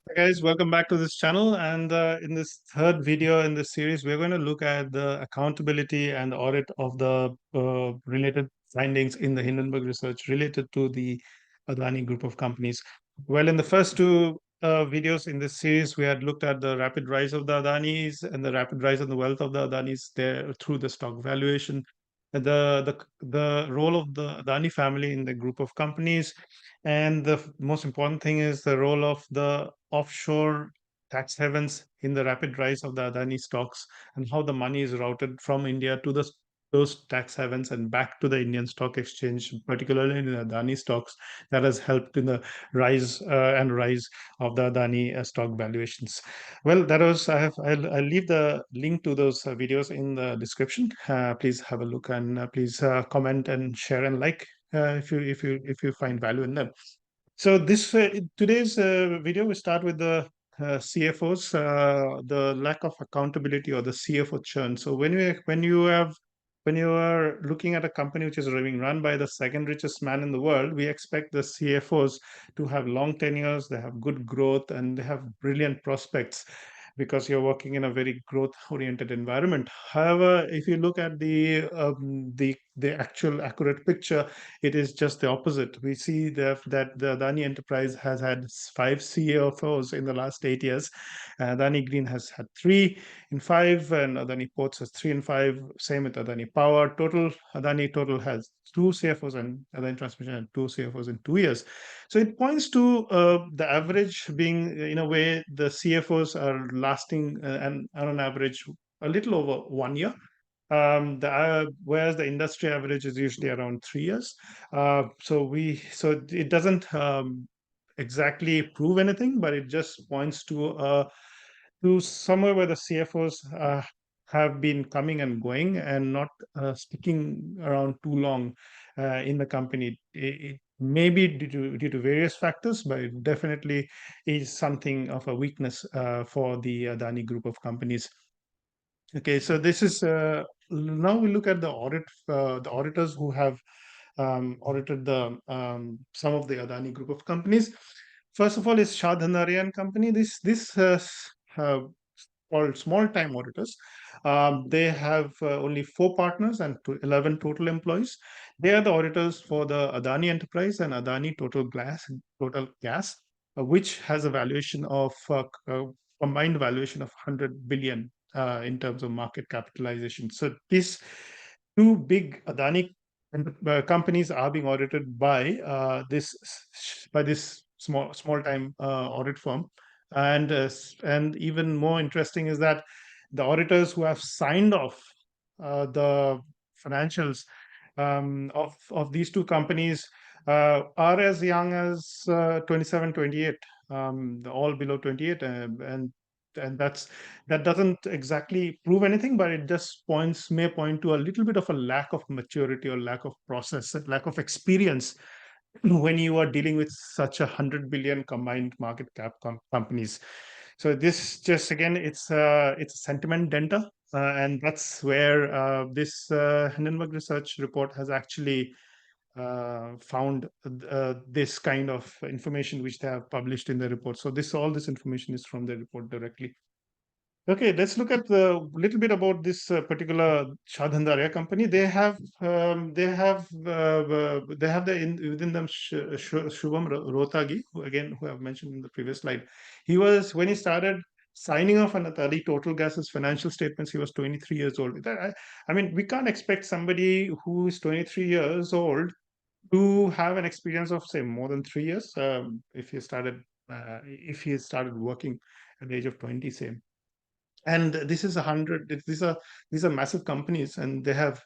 Hi guys, welcome back to this channel. And in this third video in this series, we're going to look at the accountability and audit of the related findings in the Hindenburg research related to the Adani Group of companies. Well, in the first two videos in this series, we had looked at the rapid rise of the Adanis and the rapid rise in the wealth of the Adanis there through the stock valuation, and the role of the Adani family in the group of companies, and the most important thing is the role of the offshore tax havens in the rapid rise of the Adani stocks and how the money is routed from India to those tax havens and back to the Indian stock exchange, particularly in the Adani stocks. That has helped in the rise of the Adani stock valuations. Well, that was I'll leave the link to those videos in the description. Please have a look and please comment and share and like if you find value in them. So this today's video, we start with the CFOs, the lack of accountability or the CFO churn. So when you are looking at a company which is being run by the second richest man in the world, we expect the CFOs to have long tenures, they have good growth, and they have brilliant prospects because you're working in a very growth oriented environment. However, if you look at the actual accurate picture, it is just the opposite. We see that the Adani enterprise has had 5 CFOs in the last 8 years. Adani Green has had 3 in 5, and Adani Ports has 3 in 5. Same with Adani Power. Adani total has 2 CFOs, and Adani Transmission had 2 CFOs in 2 years. So it points to the average being, in a way, the CFOs are lasting and on average a little over 1 year, whereas the industry average is usually around 3 years. So it doesn't exactly prove anything, but it just points to somewhere where the CFOs have been coming and going and not sticking around too long in the company. It may be due to various factors, but it definitely is something of a weakness for the Adani Group of companies. Okay, so this is now we look at the auditors who have audited the some of the Adani Group of companies. First of all, is Shah Dhandaria and Company. Uh, called small time auditors. They have only 4 partners and 11 total employees. They are the auditors for the Adani Enterprise and Adani Total Gas, which has a valuation of combined valuation of 100 billion in terms of market capitalization. So these two big Adani companies are being audited by this small time audit firm. And even more interesting is that the auditors who have signed off the financials of these two companies are as young as 27, 28, all below 28, and that doesn't exactly prove anything, but it just may point to a little bit of a lack of maturity or lack of process, lack of experience when you are dealing with such 100 billion combined market cap companies. So this just again, it's a sentiment denta, and that's where this Hindenburg research report has actually found this kind of information which they have published in the report. So all this information is from the report directly. Okay, let's look at the little bit about this particular Shadhandaria company. They have within them Shubham Rotagi, who I've mentioned in the previous slide. When he started signing off on Adani Total Gas's financial statements, he was 23 years old. I mean, we can't expect somebody who is 23 years old to have an experience of, say, more than 3 years, if he started working at the age of 20, say. And this is 100. These are massive companies, and they have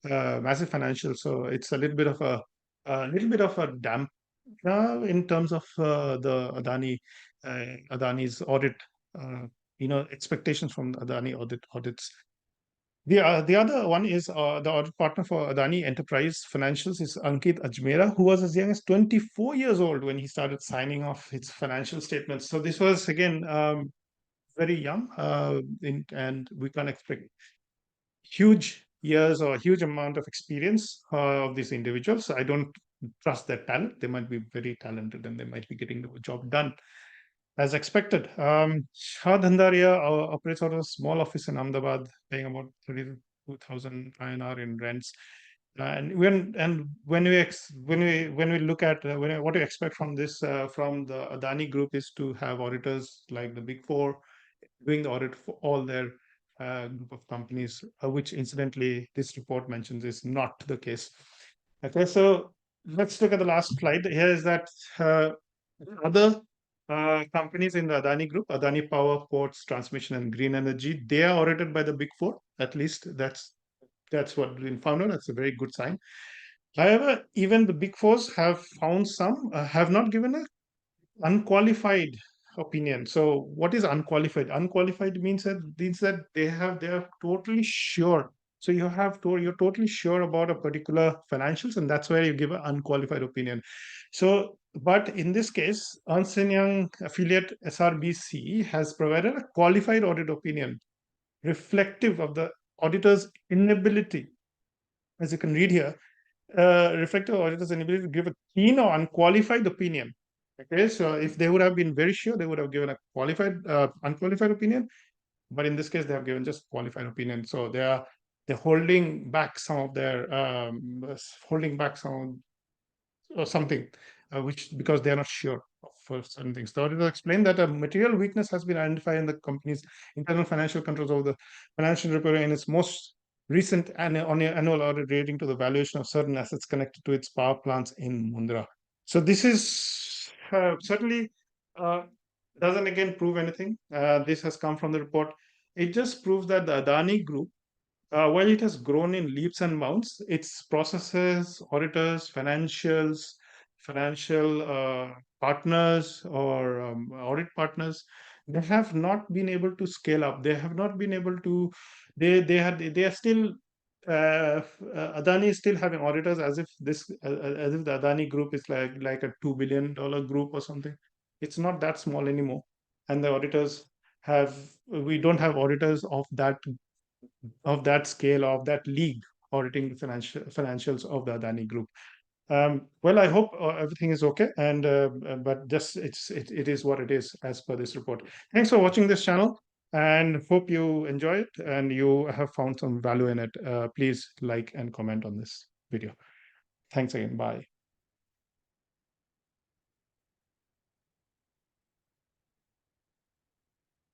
massive financials. So it's a little bit of a damp in terms of the Adani's audit. Expectations from Adani audits. The other one is the audit partner for Adani Enterprise Financials is Ankit Ajmera, who was as young as 24 years old when he started signing off his financial statements. So this was again very young, and we can expect huge years or huge amount of experience of these individuals. I don't trust their talent. They might be very talented and they might be getting the job done. as expected. Shah Dhandaria operates out of a small office in Ahmedabad, paying about 32,000 INR in rents. And when we look at what we expect from this from the Adani Group is to have auditors like the Big Four doing the audit for all their group of companies, which incidentally this report mentions is not the case. Okay, so let's look at the last slide. Here is that uh, other companies in the Adani Group, Adani Power, Ports, Transmission, and Green Energy, they are audited by the Big Four. At least that's what we found out. That's a very good sign. However, even the Big Fours have found some have not given a unqualified opinion. So what is unqualified? Unqualified means that they are totally sure. So you're totally sure about a particular financials, and that's where you give an unqualified opinion. So, but in this case, Ernst& Young affiliate SRBC has provided a qualified audit opinion reflective of the auditor's inability, as you can read here, reflective auditors' inability to give a keen or unqualified opinion. Okay, so if they would have been very sure, they would have given a unqualified opinion. But in this case, they have given just qualified opinion. So they're holding back some of their holding back some or something, which because they are not sure for certain things. The auditor explained that a material weakness has been identified in the company's internal financial controls over the financial reporting in its most recent annual audit relating to the valuation of certain assets connected to its power plants in Mundra. So this is certainly doesn't again prove anything. This has come from the report. It just proves that the Adani Group, while it has grown in leaps and bounds, its processes, auditors, financial partners, or audit partners, they have not been able to scale up. They have not been able to. They are still. Adani is still having auditors as if the Adani Group is like a $2 billion group or something. It's not that small anymore, and the auditors have we don't have auditors of that scale, of that league, auditing the financials of the Adani Group. Well, I hope everything is okay, and but just it is what it is as per this report. Thanks for watching this channel, and hope you enjoy it and you have found some value in it. Please like and comment on this video. Thanks again. Bye.